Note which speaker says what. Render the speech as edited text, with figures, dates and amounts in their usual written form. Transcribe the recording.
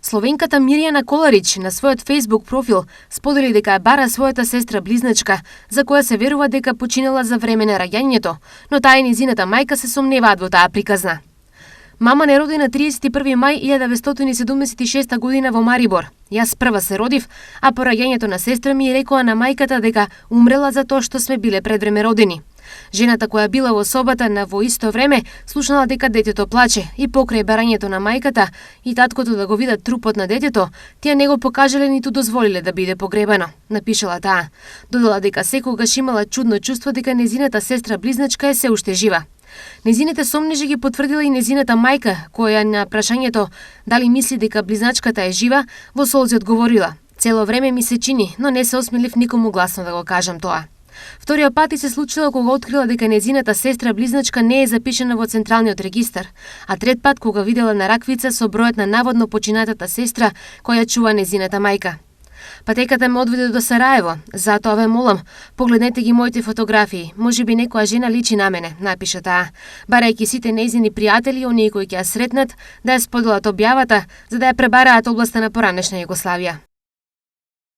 Speaker 1: Словенката Мирјана Коларич на својот Facebook профил сподели дека ја бара својата сестра близначка, за која се верува дека починала за време на раѓањето, но таа и незината мајка се сомневаат во таа приказна. Мама не роди на 31 мај 1976 година во Марибор. Јас прва се родив, а по раѓањето на сестра ми рекоа на мајката дека умрела за тоа што сме биле пред време родени. Жената која била во собата на во исто време слушнала дека детето плаче и покрај барањето на мајката и таткото да го видат трупот на детето, тие не го покажале ниту дозволиле да биде погребано, напишала таа. Додала дека секогаш имала чудно чувство дека незината сестра близначка е се уште жива. Незините сомнежи ги потврдила и незината мајка, која на прашањето дали мисли дека близначката е жива, во солзи одговорила: "Цело време ми се чини, но не се осмелив никому гласно да го кажам тоа." Вториот пат и се случило кога открила дека незината сестра близначка не е запишана во централниот регистар, а трет пат кога видела на раквица со бројот на наводно починатата сестра која чува незината мајка. Патеката ме одведе до Сараево, затоа ве молам, погледнете ги моите фотографии, можеби некоја жена личи на мене, напиша таа, барајќи сите нејзини пријатели, оние кои ќе ја сретнат, да ја споделат објавата, за да ја пребараат областа на поранешна Југославија.